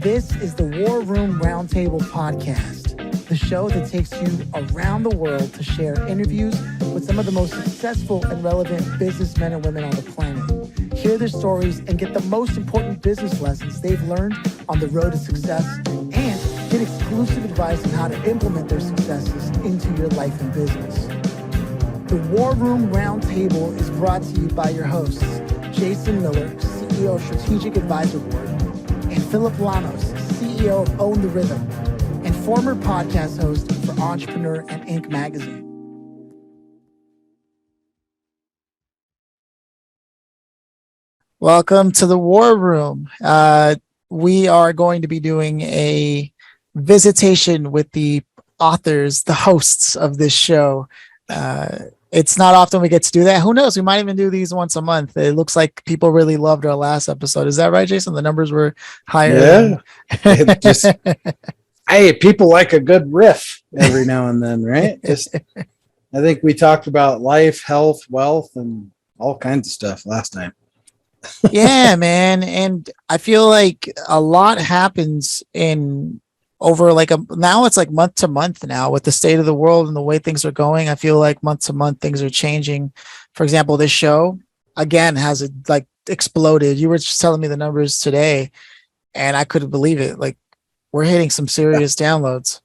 This is the War Room Roundtable podcast, the show that takes you around the world to share interviews with some of the most successful and relevant businessmen and women on the planet. Hear their stories and get the most important business lessons they've learned on the road to success, and get exclusive advice on how to implement their successes into your life and business. The War Room Roundtable is brought to you by your hosts, Jason Miller, CEO of Strategic Advisor Board, and Phillip Lanos, CEO of Own the Rhythm, and former podcast host for Entrepreneur and Inc. magazine. Welcome to the War Room. We are going to be doing a visitation with the authors, the hosts of this show. It's not often we get to do that. Who knows? We might even do these once a month. It looks like people really loved our last episode. Is that right, Jason? The numbers were higher. Yeah. Hey, people like a good riff every now and then, right? I think we talked about life, health, wealth, and all kinds of stuff last time. Yeah, man. And I feel like a lot happens over now it's like month to month now with the state of the world and the way things are going. I feel like month to month things are changing. For example, this show again has exploded. You were just telling me the numbers today and I couldn't believe it. Like we're hitting some serious downloads.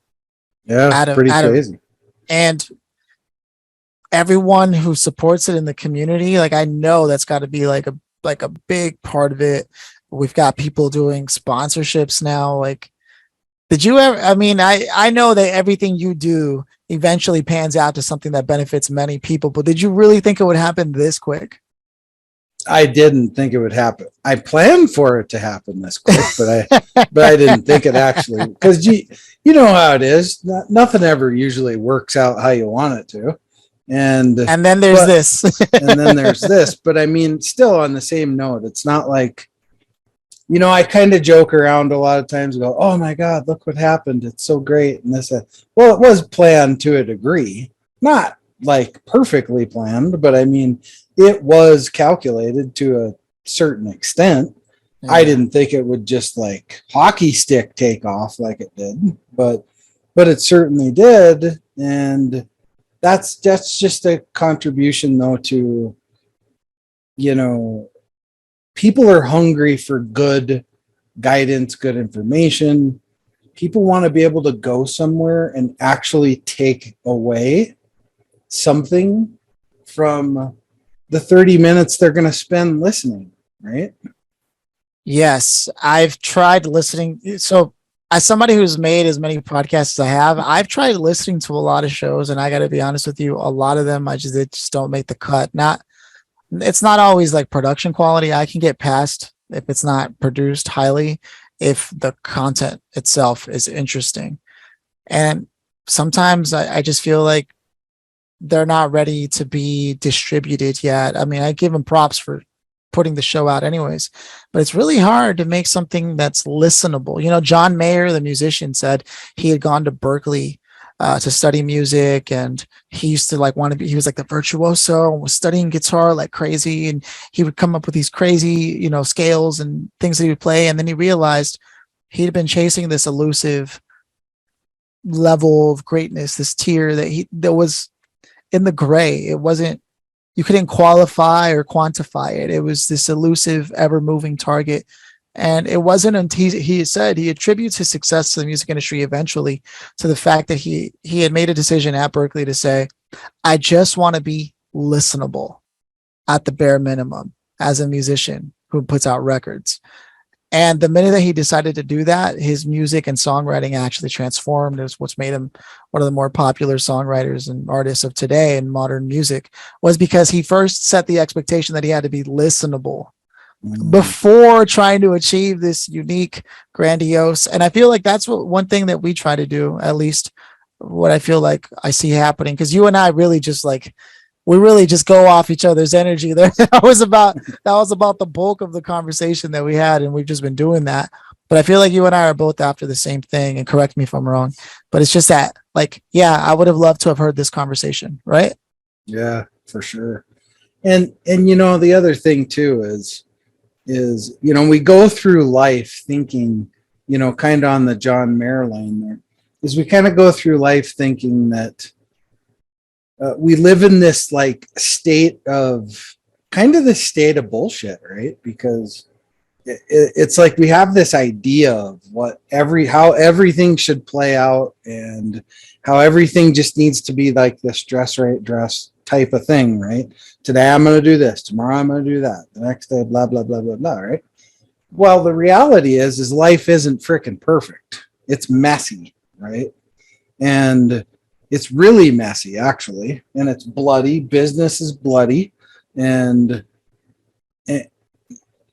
Yeah, pretty crazy. And everyone who supports it in the community, like I know that's got to be like a big part of it. We've got people doing sponsorships now. Like, did you ever, I know that everything you do eventually pans out to something that benefits many people, but did you really think it would happen this quick? I didn't think it would happen. I planned for it to happen this quick, but I didn't think it actually, because you know how it is. Nothing ever usually works out how you want it to. And then there's this. And then there's this. But I mean, still on the same note, it's not like, I kind of joke around a lot of times and go, oh my God, look what happened. It's so great. And this, well, it was planned to a degree, not like perfectly planned, but I mean, it was calculated to a certain extent. Yeah. I didn't think it would just like hockey stick take off like it did, but it certainly did. And that's just a contribution though to, people are hungry for good guidance, good information. People want to be able to go somewhere and actually take away something from the 30 minutes they're going to spend listening, right? Yes, I've tried listening. So as somebody who's made as many podcasts as I have, I've tried listening to a lot of shows, and I got to be honest with you, a lot of them, they just don't make the cut. It's not always like production quality. I can get past if it's not produced highly, if the content itself is interesting. And sometimes I just feel like they're not ready to be distributed yet. I mean, I give them props for putting the show out anyways, but it's really hard to make something that's listenable. John Mayer, the musician, said he had gone to Berkeley to study music, and he used to he was like the virtuoso and was studying guitar like crazy, and he would come up with these crazy scales and things that he would play, and then he realized he'd been chasing this elusive level of greatness, this tier that was in the gray. It wasn't, you couldn't qualify or quantify it. It was this elusive, ever moving target. And it wasn't until he said he attributes his success to the music industry eventually to the fact that he had made a decision at Berkeley to say, I just want to be listenable at the bare minimum as a musician who puts out records. And the minute that he decided to do that, his music and songwriting actually transformed. It's what's made him one of the more popular songwriters and artists of today in modern music, was because he first set the expectation that he had to be listenable before trying to achieve this unique, grandiose. And I feel like that's one thing that we try to do, at least what I feel like I see happening. Because you and I really just we really just go off each other's energy. That was about the bulk of the conversation that we had, and we've just been doing that. But I feel like you and I are both after the same thing, and correct me if I'm wrong, but it's just that, I would have loved to have heard this conversation, right? Yeah, for sure. And the other thing too is we go through life thinking kind of on the John Mayer line there, is we kind of go through life thinking that we live in this like state of bullshit, right? Because it's like we have this idea of how everything should play out and how everything just needs to be like this dress type of thing, right? Today I'm going to do this, tomorrow I'm going to do that, the next day blah blah blah blah blah, right? Well, the reality is life isn't freaking perfect. It's messy, right? And it's really messy actually, and it's bloody. Business is bloody, and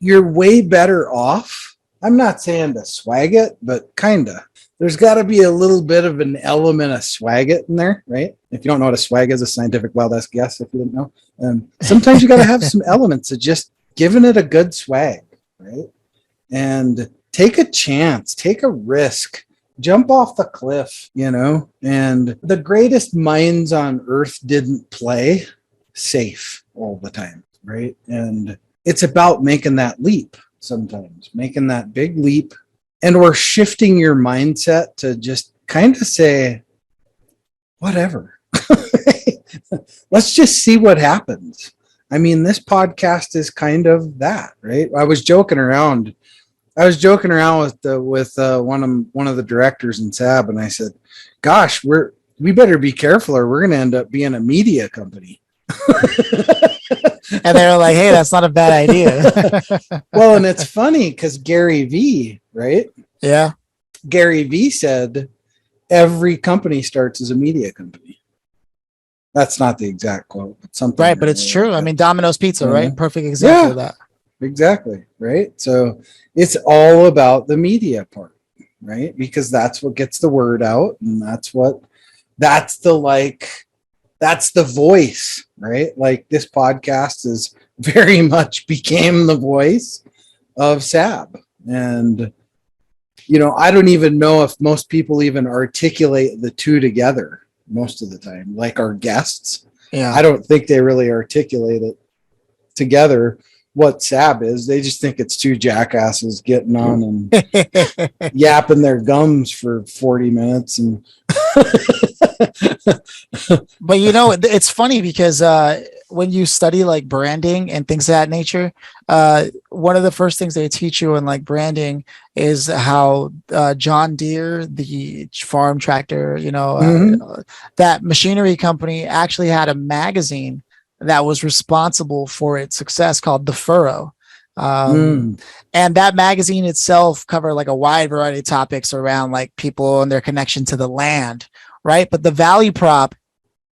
you're way better off. I'm not saying to swag it, but kinda. There's got to be a little bit of an element of swag it in there, right? If you don't know what a swag is, a scientific wild ass guess. If you didn't know, sometimes you got to have some elements of just giving it a good swag, right? And take a chance, take a risk, jump off the cliff, And the greatest minds on earth didn't play safe all the time, right? And it's about making that leap sometimes, making that big leap, or shifting your mindset to just kind of say, whatever. Let's just see what happens. I mean, this podcast is kind of that, right? I was joking around with one of the directors in SAB, and I said, "Gosh, we better be careful, or we're going to end up being a media company." And they were like, "Hey, that's not a bad idea." Well, and it's funny because Gary V, right? Yeah. Gary V said every company starts as a media company. That's not the exact quote, but something. Right, but it's true. I mean, Domino's Pizza, right? Perfect example of that. Exactly, right? So it's all about the media part, right? Because that's what gets the word out, and that's the voice, right? Like this podcast is very much became the voice of SAB. And, I don't even know if most people even articulate the two together most of the time, like our guests. Yeah. I don't think they really articulate it together what SAB is. They just think it's two jackasses getting on and yapping their gums for 40 minutes. And but it's funny because when you study like branding and things of that nature, one of the first things they teach you in like branding is how John Deere, the farm tractor, that machinery company actually had a magazine that was responsible for its success called The Furrow. And that magazine itself covered like a wide variety of topics around like people and their connection to the land, right? But the value prop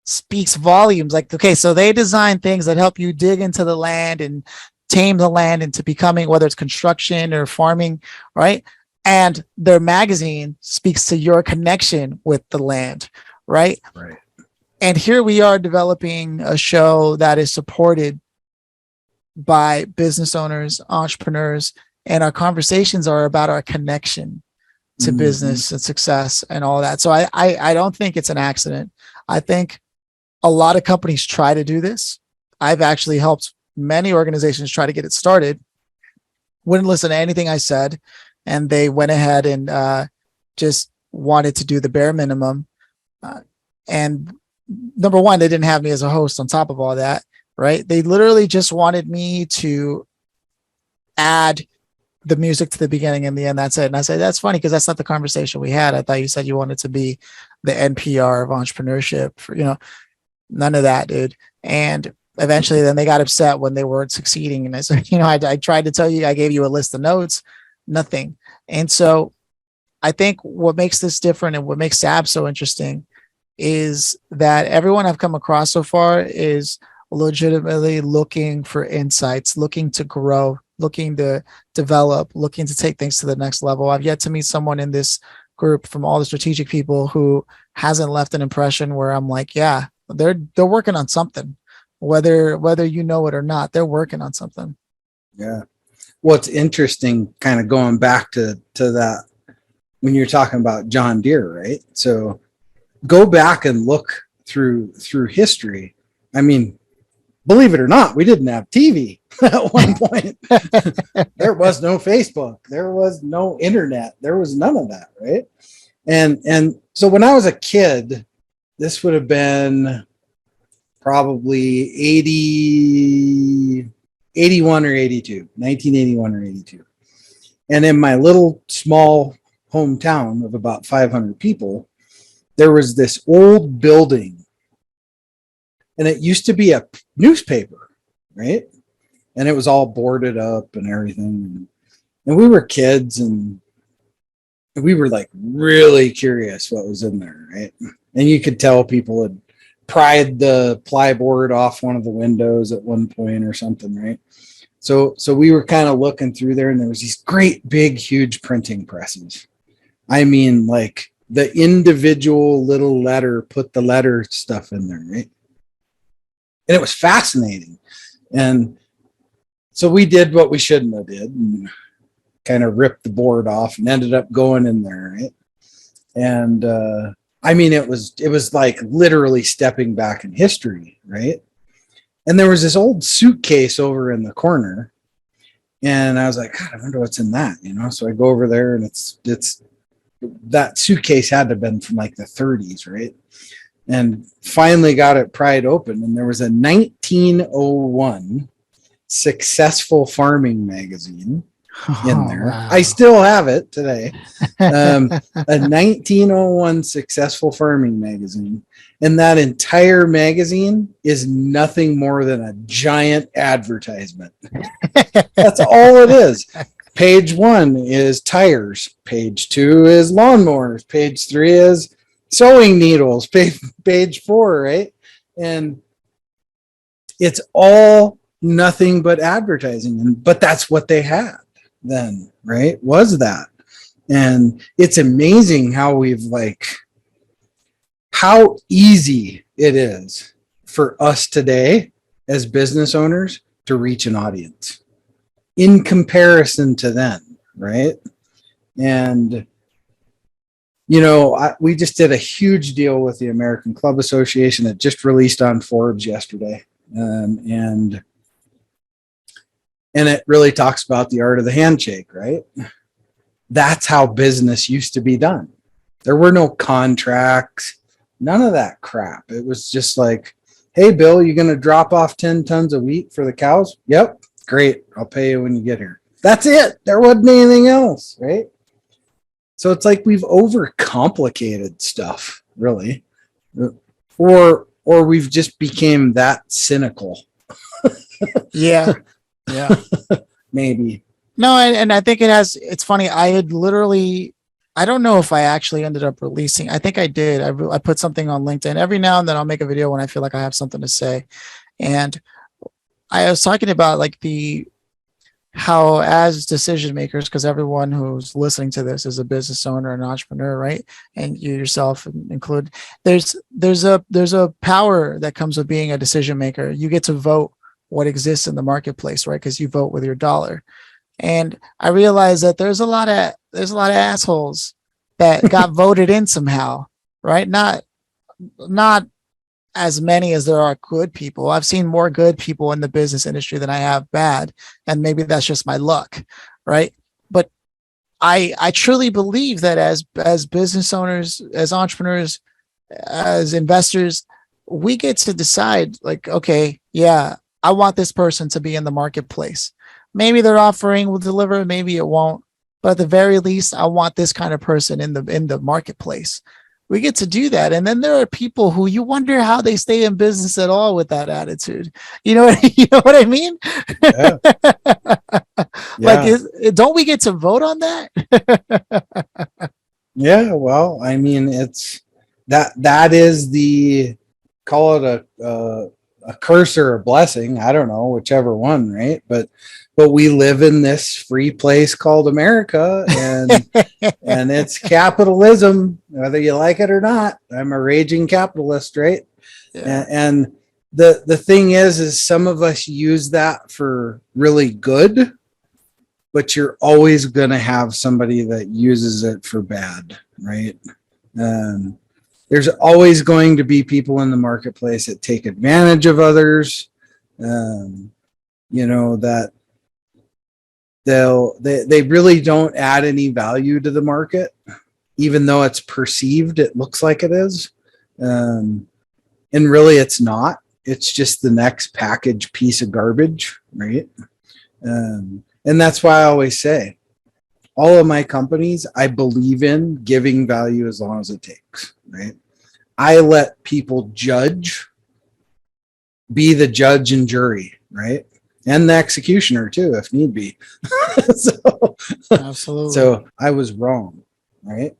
speaks volumes. Like, okay, so they design things that help you dig into the land and tame the land into becoming, whether it's construction or farming, right? And their magazine speaks to your connection with the land, right? Right. And here we are developing a show that is supported by business owners, entrepreneurs, and our conversations are about our connection to business and success and all that. So I don't think it's an accident. I think a lot of companies try to do this. I've actually helped many organizations try to get it started, wouldn't listen to anything I said, and they went ahead and just wanted to do the bare minimum. And number one, they didn't have me as a host on top of all that, right? They literally just wanted me to add the music to the beginning and the end. That's it. And I said, that's funny because that's not the conversation we had. I thought you said you wanted to be the NPR of entrepreneurship. None of that, dude. And eventually then they got upset when they weren't succeeding. And I said, I tried to tell you, I gave you a list of notes, nothing. And so I think what makes this different and what makes SAB so interesting is that everyone I've come across so far is legitimately looking for insights, looking to grow, looking to develop, looking to take things to the next level. I've yet to meet someone in this group from all the strategic people who hasn't left an impression where I'm like, yeah, they're working on something, whether you know it or not, they're working on something. Yeah. What's interesting, kind of going back to that, when you're talking about John Deere, right? So go back and look through history. I mean, believe it or not, we didn't have TV at one point. There was no Facebook. There was no internet. There was none of that, right? And so when I was a kid, this would have been probably 81 or 82, 1981 or 82. And in my little small hometown of about 500 people, there was this old building. And it used to be a newspaper, right? And it was all boarded up and everything. And we were kids and we were like really curious what was in there, right? And you could tell people had pried the plyboard off one of the windows at one point or something, right? So we were kind of looking through there, and there was these great big huge printing presses. I mean, like the individual little letter, put the letter stuff in there, right? And it was fascinating. And so we did what we shouldn't have did and kind of ripped the board off and ended up going in there, right? And I mean, it was like literally stepping back in history, right? And there was this old suitcase over in the corner, and I was like, God, I wonder what's in that, you know? So I go over there, and it's that suitcase had to have been from like the 30s, right? And finally got it pried open, and there was a 1901 Successful Farming magazine in there. Wow. I still have it today. A 1901 Successful Farming magazine. And that entire magazine is nothing more than a giant advertisement. That's all it is. Page 1 is tires. Page 2 is lawnmowers. Page 3 is sewing needles. Page 4, right? And it's all nothing but advertising. But that's what they had then, right? Was that. And it's amazing how we've how easy it is for us today as business owners to reach an audience in comparison to then, right? And, you know, we just did a huge deal with the American Club Association that just released on Forbes yesterday. And it really talks about the art of the handshake, right? That's how business used to be done. There were no contracts, none of that crap. It was just like, hey, Bill, you going to drop off 10 tons of wheat for the cows? Yep. Great. I'll pay you when you get here. That's it. There wasn't anything else, right? So it's like we've overcomplicated stuff, really. Or we've just became that cynical. Yeah. Yeah. Maybe. No, and I think it's funny. I had literally, I don't know if I actually ended up releasing. I think I did. I put something on LinkedIn. Every now and then I'll make a video when I feel like I have something to say. And I was talking about like how as decision makers, because everyone who's listening to this is a business owner, an entrepreneur, right? And you yourself include, there's a power that comes with being a decision maker. You get to vote what exists in the marketplace, right? Because you vote with your dollar. And I realized that there's a lot of assholes that got voted in somehow, right? Not as many as there are good people. I've seen more good people in the business industry than I have bad, and maybe that's just my luck, right? But I truly believe that as business owners, as entrepreneurs, as investors, we get to decide like, okay, yeah, I want this person to be in the marketplace. Maybe their offering will deliver, maybe it won't, but at the very least, I want this kind of person in the marketplace. We get to do that. And then there are people who you wonder how they stay in business at all with that attitude. You know what I mean? Yeah. Like, don't we get to vote on that? Yeah. Well, I mean, it's that is the, call it a curse or a blessing. I don't know, whichever one, right? But we live in this free place called America, and and it's capitalism, whether you like it or not. I'm a raging capitalist, right? Yeah. And the thing is some of us use that for really good, but you're always going to have somebody that uses it for bad, right? There's always going to be people in the marketplace that take advantage of others. You know, that they really don't add any value to the market, even though it's perceived, it looks like it is. And really it's not. It's just the next package piece of garbage, right? And that's why I always say, all of my companies, I believe in giving value as long as it takes, right? I let people be the judge and jury, right? And the executioner too, if need be. so, Absolutely. So I was wrong, right?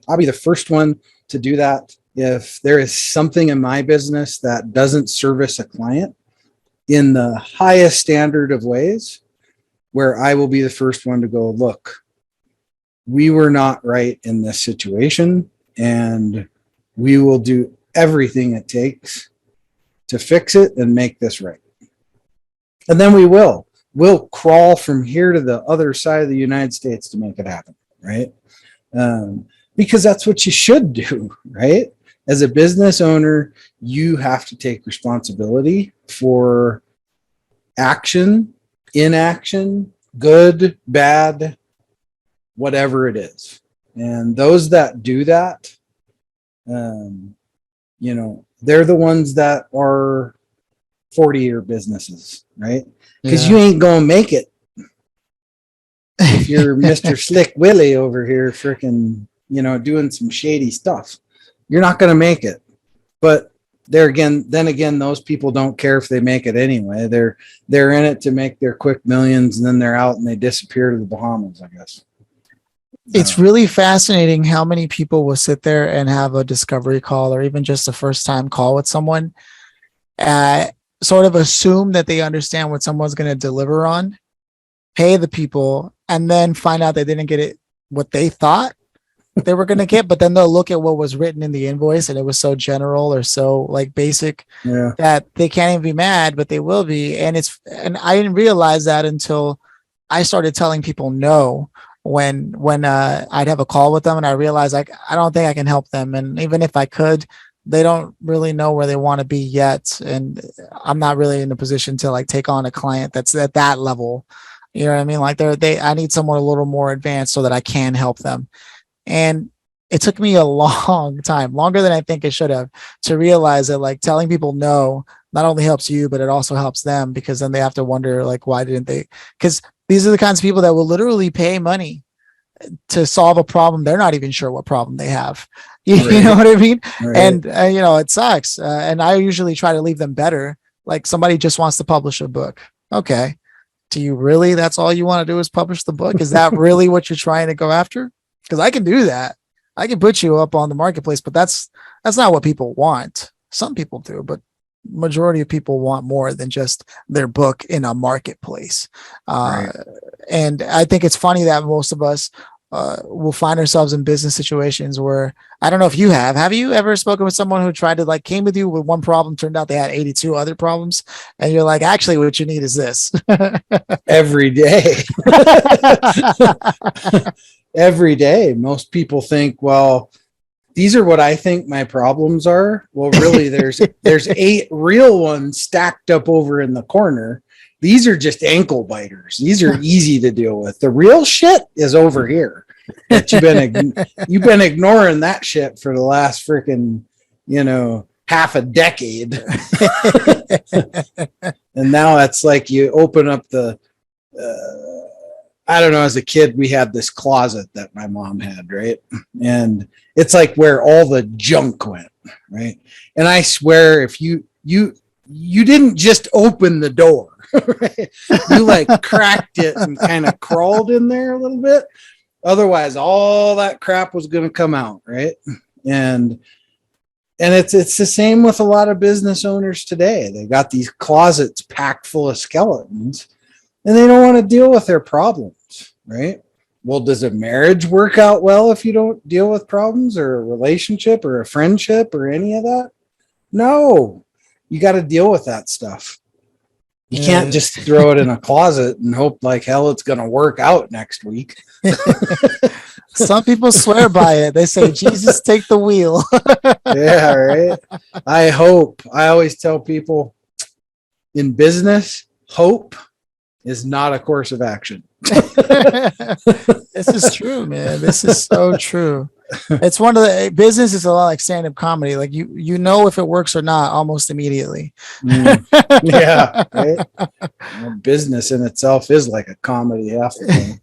I'll be the first one to do that. If there is something in my business that doesn't service a client in the highest standard of ways, where I will be the first one to go, look, we were not right in this situation, and we will do everything it takes to fix it and make this right. And then we'll crawl from here to the other side of the United States to make it happen, right? Because that's what you should do, right? As a business owner, you have to take responsibility for action, inaction, good, bad, whatever it is. And those that do that, you know, they're the ones that are 40-year businesses, right? Because you ain't gonna make it if you're Mr. Slick Willie over here freaking, you know, doing some shady stuff. You're not gonna make it. But then again, those people don't care if they make it anyway. They're in it to make their quick millions, and then they're out and they disappear to the Bahamas, I guess. It's really fascinating how many people will sit there and have a discovery call or even just a first time call with someone, sort of assume that they understand what someone's going to deliver on, pay the people, and then find out they didn't get it what they thought they were going to get. But then they'll look at what was written in the invoice and it was so general or so like basic that they can't even be mad, but they will be. And I didn't realize that until I started telling people no. When I'd have a call with them and I realized I don't think I can help them. And even if I could, they don't really know where they want to be yet. And I'm not really in a position to like take on a client that's at that level. You know what I mean? Like I need someone a little more advanced so that I can help them. And it took me a long time, longer than I think it should have, to realize that like telling people no not only helps you, but it also helps them, because then they have to wonder like, why didn't they? Because these are the kinds of people that will literally pay money to solve a problem they're not even sure what problem they have. You know what I mean? Right. And you know, it sucks. And I usually try to leave them better. Like somebody just wants to publish a book. Okay. Do you really? That's all you want to do is publish the book? Is that really what you're trying to go after? Because I can do that. I can put you up on the marketplace, but that's not what people want. Some people do, but majority of people want more than just their book in a marketplace. And I think it's funny that most of us will find ourselves in business situations where, I don't know if you have you ever spoken with someone who tried to like came with you with one problem, turned out they had 82 other problems, and you're like, actually what you need is this. Every day. Every day. Most people think, well, these are what I think my problems are. Well, really, there's 8 real ones stacked up over in the corner. These are just ankle biters. These are easy to deal with. The real shit is over here. But you've been ignoring that shit for the last freaking, you know, half a decade. And now it's like you open up the I don't know, as a kid, we had this closet that my mom had, right? And it's like where all the junk went, right? And I swear, if you didn't just open the door, right? You like cracked it and kind of crawled in there a little bit. Otherwise, all that crap was going to come out, right? And it's the same with a lot of business owners today. They got these closets packed full of skeletons, and they don't want to deal with their problems, right? Well, does a marriage work out well if you don't deal with problems, or a relationship or a friendship or any of that? No, you got to deal with that stuff. You can't just throw it in a closet and hope like hell it's going to work out next week. Some people swear by it. They say, Jesus, take the wheel. Yeah, right. I hope. I always tell people, in business, hope is not a course of action. This is true, man. This is so true. It's one of the business is a lot like stand-up comedy. Like you know if it works or not almost immediately. Yeah, right. Well, business in itself is like a comedy half the time.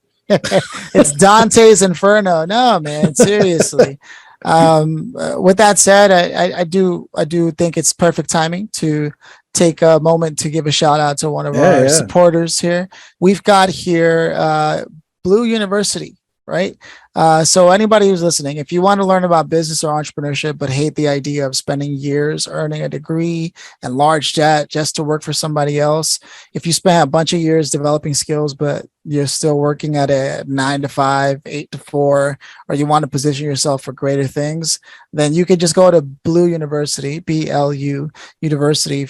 It's Dante's Inferno. No, man, seriously. With that said, I do think it's perfect timing to take a moment to give a shout out to one of our supporters here. We've got here Blue University, right? So anybody who's listening, if you want to learn about business or entrepreneurship, but hate the idea of spending years earning a degree and large debt just to work for somebody else, if you spent a bunch of years developing skills, but you're still working at a 9 to 5, 8 to 4, or you want to position yourself for greater things, then you could just go to Blue University, BLU University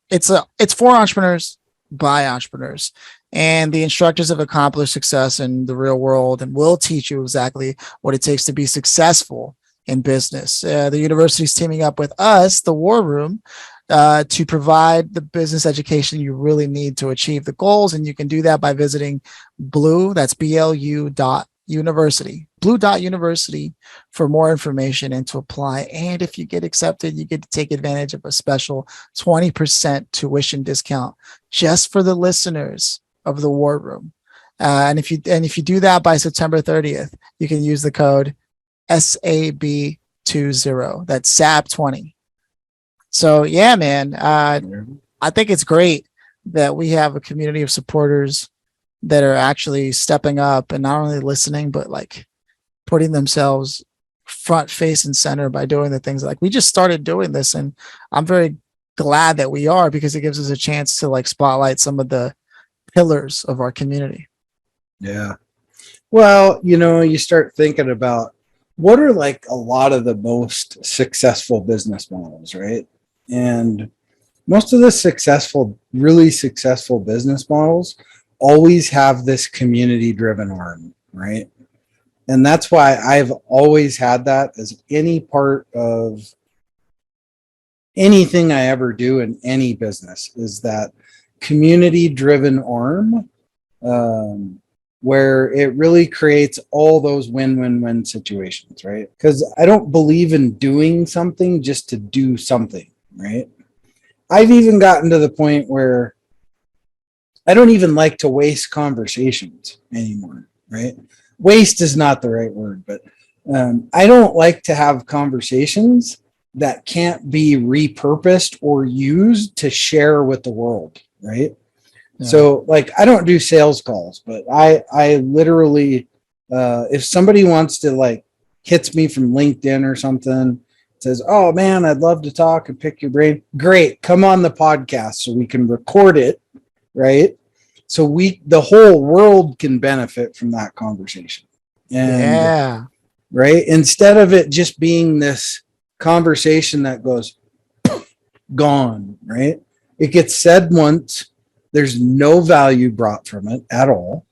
it's for entrepreneurs by entrepreneurs. And the instructors have accomplished success in the real world and will teach you exactly what it takes to be successful in business. The university is teaming up with us, the War Room, to provide the business education you really need to achieve the goals. And you can do that by visiting Blue, that's BLU.University, Blue.University for more information and to apply. And if you get accepted, you get to take advantage of a special 20% tuition discount just for the listeners of the War Room. And if you do that by September 30th, you can use the code SAB20. That's SAB20. So yeah, man, I think it's great that we have a community of supporters that are actually stepping up and not only listening, but like putting themselves front, face, and center by doing the things like we just started doing this. And I'm very glad that we are, because it gives us a chance to like spotlight some of the pillars of our community. Yeah. Well, you start thinking about what are like a lot of the most successful business models, right? And most of the really successful business models always have this community driven arm, right? And that's why I've always had that as any part of anything I ever do in any business, is that community driven arm, where it really creates all those win-win-win situations, right? Because I don't believe in doing something just to do something, right? I've even gotten to the point where I don't even like to waste conversations anymore, right? Waste is not the right word, but I don't like to have conversations that can't be repurposed or used to share with the world, right? Yeah. So like, I don't do sales calls, but I literally, if somebody wants to like hits me from LinkedIn or something, says, oh man, I'd love to talk and pick your brain. Great. Come on the podcast so we can record it. Right. So the whole world can benefit from that conversation. And right. Instead of it just being this conversation that goes gone, right? It gets said once. There's no value brought from it at all.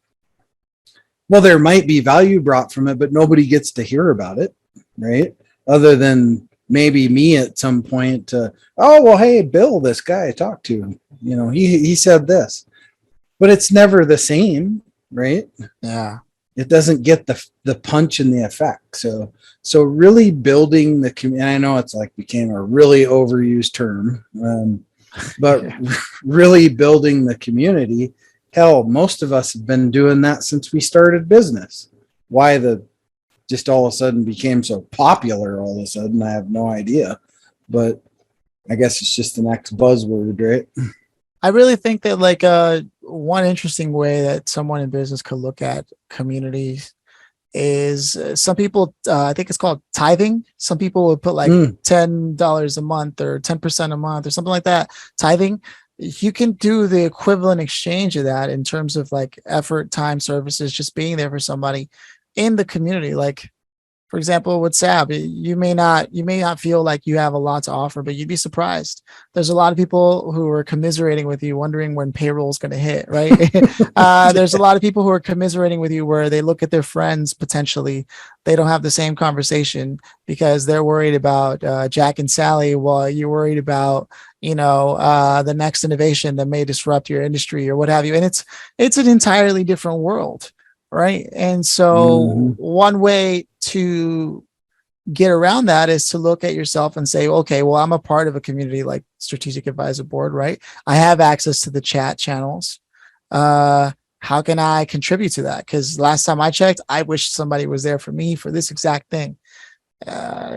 Well, there might be value brought from it, but nobody gets to hear about it, right? Other than maybe me at some point. Oh, well, hey, Bill, this guy I talked to, he said this, but it's never the same, right? Yeah. It doesn't get the punch and the effect. So really building the community, and I know it's like became a really overused term, but really building the community. Hell, most of us have been doing that since we started business. Why just all of a sudden became so popular all of a sudden, I have no idea. But I guess it's just the next buzzword, right? I really think that like one interesting way that someone in business could look at communities is some people, I think it's called tithing. Some people would put like $10 a month or 10% a month or something like that. Tithing. You can do the equivalent exchange of that in terms of like effort, time, services, just being there for somebody in the community. Like For example, with Sab, you may not feel like you have a lot to offer, but you'd be surprised. There's a lot of people who are commiserating with you, wondering when payroll is going to hit, right? There's a lot of people who are commiserating with you where they look at their friends potentially. They don't have the same conversation because they're worried about Jack and Sally while you're worried about, the next innovation that may disrupt your industry or what have you. And it's an entirely different world, right? And so Mhm. one way to get around that is to look at yourself and say, okay, well, I'm a part of a community like Strategic Advisor Board, right? I have access to the chat channels. How can I contribute to that? Because last time I checked, I wish somebody was there for me for this exact thing.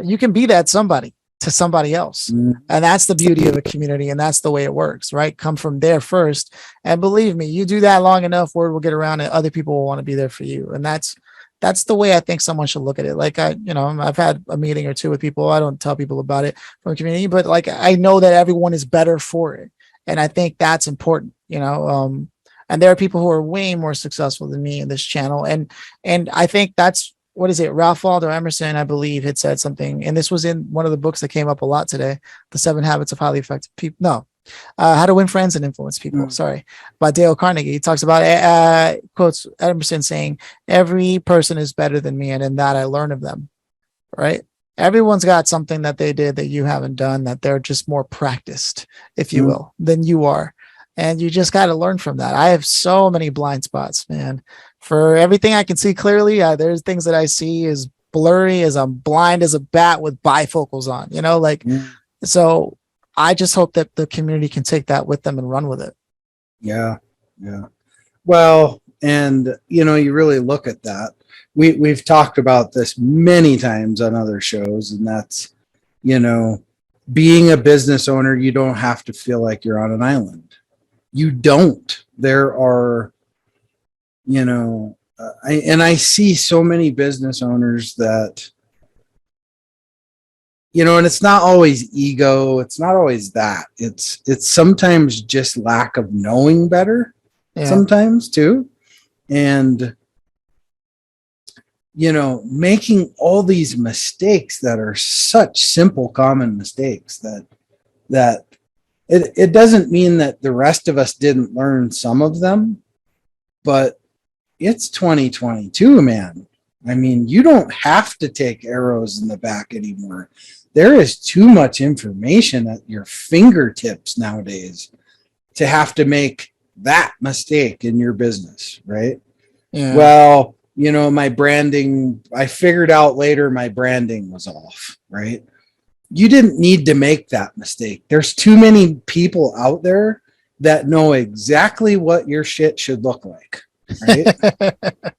You can be that somebody to somebody else. Mhm. And that's the beauty of a community. And that's the way it works, right? Come from there first. And believe me, you do that long enough, word will get around and other people will want to be there for you. And that's the way I think someone should look at it. Like I've had a meeting or two with people. I don't tell people about it from the community, but like I know that everyone is better for it. And I think that's important. And there are people who are way more successful than me in this channel. And I think that's what is it? Ralph Waldo Emerson, I believe, had said something, and this was in one of the books that came up a lot today, The 7 Habits of Highly Effective People. No, How to Win Friends and Influence People. Sorry, by Dale Carnegie. He talks about quotes Emerson saying, "Every person is better than me, and in that I learn of them." Right? Everyone's got something that they did that you haven't done, that they're just more practiced, if you will, than you are. And you just got to learn from that. I have so many blind spots, man. For everything I can see clearly, there's things that I see as blurry as I'm blind as a bat with bifocals on, so I just hope that the community can take that with them and run with it. Yeah. Yeah. Well, and you really look at that. We've talked about this many times on other shows, and that's, being a business owner, you don't have to feel like you're on an island. You don't. There are, I see so many business owners that, and it's not always ego. It's not always that. It's sometimes just lack of knowing better. Yeah. Sometimes too. And, making all these mistakes that are such simple, common mistakes that it doesn't mean that the rest of us didn't learn some of them, but it's 2022, man. I mean, you don't have to take arrows in the back anymore. There is too much information at your fingertips nowadays to have to make that mistake in your business, right? Yeah. Well, my branding, I figured out later my branding was off, right? You didn't need to make that mistake. There's too many people out there that know exactly what your shit should look like, right?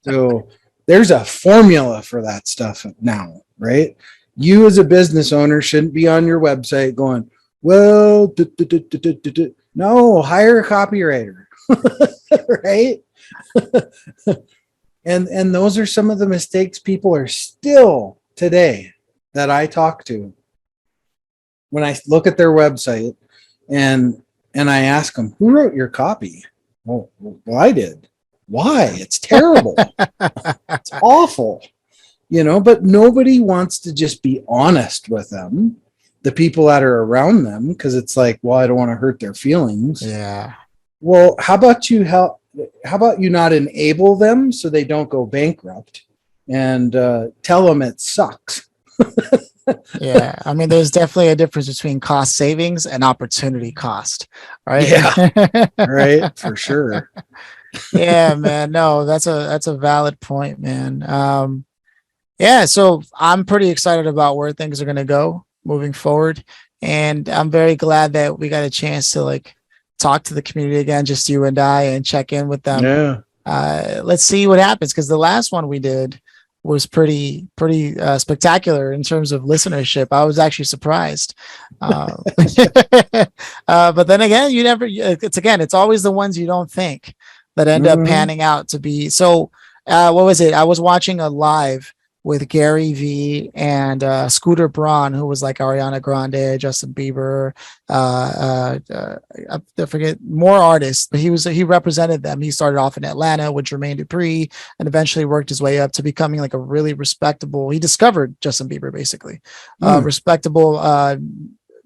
So there's a formula for that stuff now, right? You as a business owner shouldn't be on your website going, well, no, hire a copywriter, right? And those are some of the mistakes people are still today that I talk to. When I look at their website and I ask them, who wrote your copy? Well, I did. Why? It's terrible. It's awful. But nobody wants to just be honest with them, the people that are around them, because it's like, well, I don't want to hurt their feelings. Yeah. Well, how about you not enable them so they don't go bankrupt and tell them it sucks? Yeah. I mean, there's definitely a difference between cost savings and opportunity cost, right? Yeah. Right. For sure. Yeah, man. No, that's a valid point, man. Yeah, so I'm pretty excited about where things are going to go moving forward. And I'm very glad that we got a chance to talk to the community again, just you and I, and check in with them. Yeah. Let's see what happens, because the last one we did was pretty spectacular in terms of listenership. I was actually surprised. But then again, it's always the ones you don't think that end up panning out to be. So what was it? I was watching a live with Gary Vee and Scooter Braun, who was like Ariana Grande, Justin Bieber, I forget more artists, but he represented them. He started off in Atlanta with Jermaine Dupri and eventually worked his way up to becoming like a really respectable. He discovered Justin Bieber basically, respectable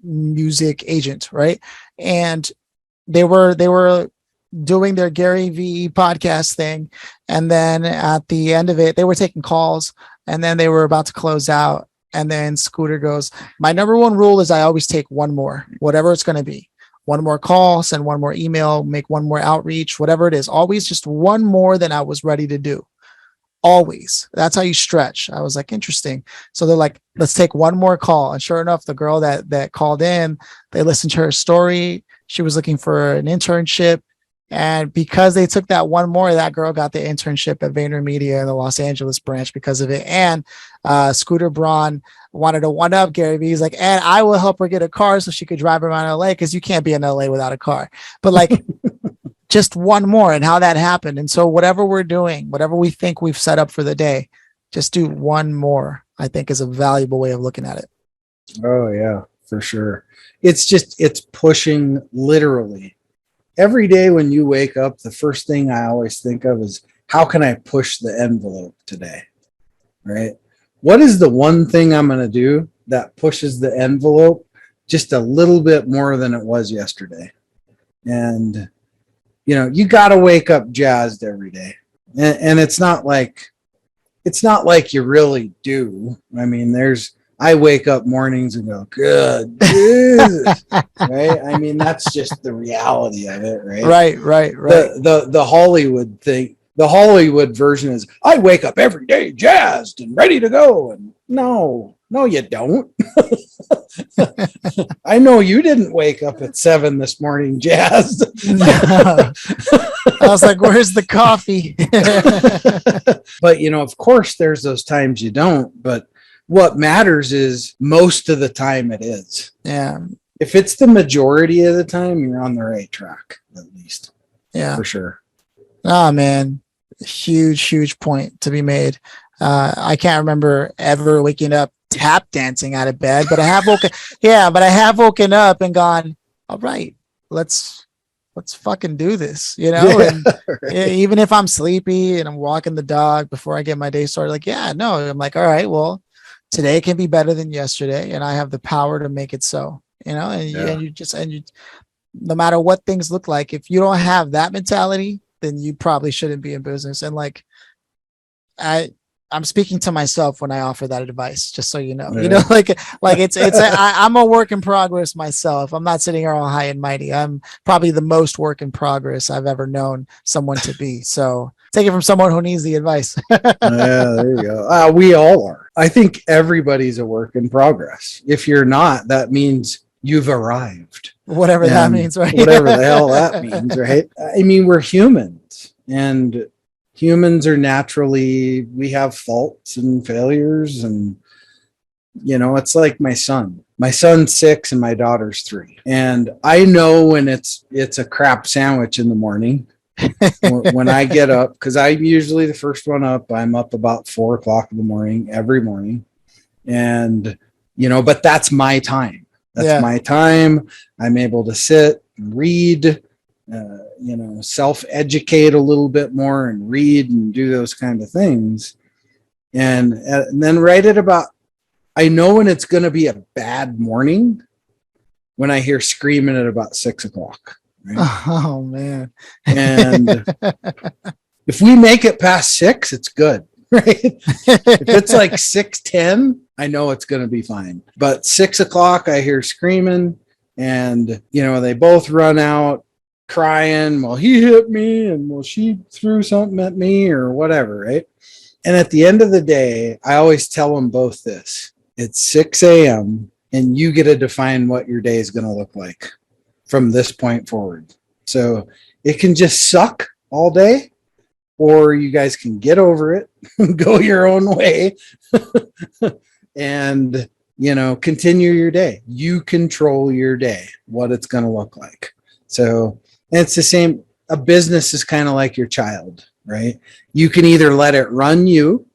music agent, right? And they were doing their Gary Vee podcast thing, and then at the end of it, they were taking calls, and then they were about to close out, and then Scooter goes, "My number one rule is I always take one more, whatever it's going to be. One more call, send one more email, make one more outreach, whatever it is. Always just one more than I was ready to do. Always. That's how you stretch." I was like, interesting. So they're like, let's take one more call. And sure enough, the girl that called in, they listened to her story. She was looking for an internship. And because they took that one more, that girl got the internship at VaynerMedia in the Los Angeles branch because of it. And Scooter Braun wanted to one up Gary Vee. He's like, and I will help her get a car so she could drive around LA, because you can't be in LA without a car. But like just one more, and how that happened. And so whatever we're doing, whatever we think we've set up for the day, just do one more, I think is a valuable way of looking at it. Oh yeah, for sure. It's pushing literally. Every day when you wake up, the first thing I always think of is, how can I push the envelope today? Right? What is the one thing I'm going to do that pushes the envelope just a little bit more than it was yesterday? And, you got to wake up jazzed every day. And it's not like you really do. I mean, I wake up mornings and go, good Jesus, right? I mean, that's just the reality of it, right? Right. The Hollywood thing, the Hollywood version is, I wake up every day jazzed and ready to go. And no, you don't. I know you didn't wake up at 7 this morning jazzed. No. I was like, where's the coffee? But, of course, there's those times you don't, but what matters is most of the time it is. Yeah. If it's the majority of the time, you're on the right track, at least. Yeah. For sure. Oh, man. Huge point to be made. I can't remember ever waking up tap dancing out of bed, but I have woken up and gone, all right, let's fucking do this, and right. Even if I'm sleepy and I'm walking the dog before I get my day started, like, I'm like, all right, well, today can be better than yesterday, and I have the power to make it so, and no matter what things look like, if you don't have that mentality, then you probably shouldn't be in business. And like, I'm speaking to myself when I offer that advice, just so you know, I'm a work in progress myself. I'm not sitting here all high and mighty. I'm probably the most work in progress I've ever known someone to be. So take it from someone who needs the advice. Yeah, there you go. We all are. I think everybody's a work in progress. If you're not, that means you've arrived. Whatever that means, right? Whatever the hell that means, right? I mean, we're humans, and humans are naturally, we have faults and failures. And, it's like my son's 6 and my daughter's 3. And I know when it's a crap sandwich in the morning when I get up, because I'm usually the first one up. I'm up about 4:00 in the morning, every morning. And, but that's my time. That's my time. I'm able to sit and read, self-educate a little bit more and read and do those kind of things. And then right at about, I know when it's going to be a bad morning when I hear screaming at about 6:00. Right? Oh man. And if we make it past 6, it's good. Right. If it's like 6:10, I know it's going to be fine. But 6:00, I hear screaming, and, they both run out crying. Well, he hit me, and well, she threw something at me, or whatever. Right. And at the end of the day, I always tell them both this: it's 6 a.m. and you get to define what your day is going to look like from this point forward. So it can just suck all day, or you guys can get over it, go your own way, and, continue your day. You control your day, what it's going to look like. So it's the same. A business is kind of like your child, right? You can either let it run you,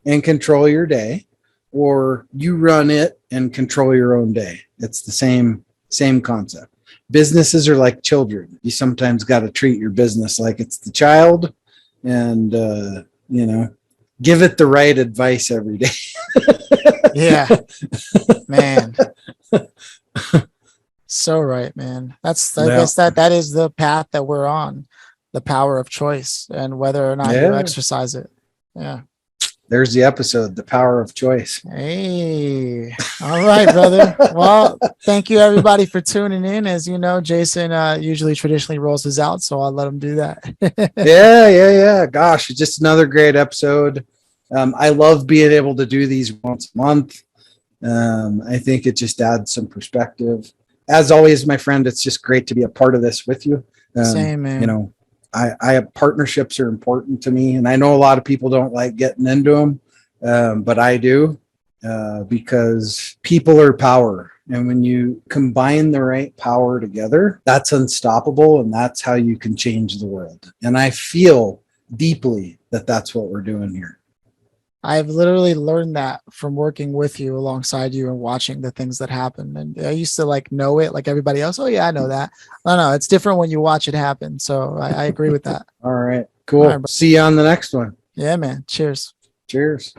and control your day, or you run it and control your own day. It's the same concept. Businesses are like children. You sometimes got to treat your business like it's the child, and give it the right advice every day. Yeah, man. So right, man. I guess that is the path that we're on, the power of choice and whether or not you exercise it. Yeah. There's the episode, The Power of Choice. Hey, all right, brother. Well, thank you everybody for tuning in. As you know, Jason usually traditionally rolls his out, so I'll let him do that. Yeah. Gosh, it's just another great episode. I love being able to do these once a month. I think it just adds some perspective. As always, my friend, it's just great to be a part of this with you. Same, man. I have partnerships are important to me, and I know a lot of people don't like getting into them, but I do, because people are power. And when you combine the right power together, that's unstoppable. And that's how you can change the world. And I feel deeply that that's what we're doing here. I've literally learned that from working with you alongside you and watching the things that happen. And I used to know it like everybody else. Oh yeah, I know that. No, it's different when you watch it happen. So I agree with that. All right, cool. All right, see you on the next one. Yeah, man. Cheers. Cheers.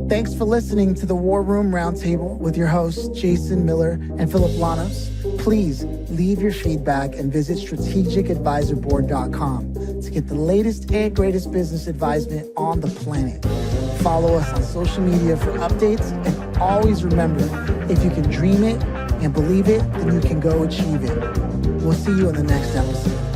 Thanks for listening to the War Room Roundtable with your hosts, Jason Miller and Phillip Lanos. Please leave your feedback and visit strategicadvisorboard.com to get the latest and greatest business advisement on the planet. Follow us on social media for updates, and always remember, if you can dream it and believe it, then you can go achieve it. We'll see you in the next episode.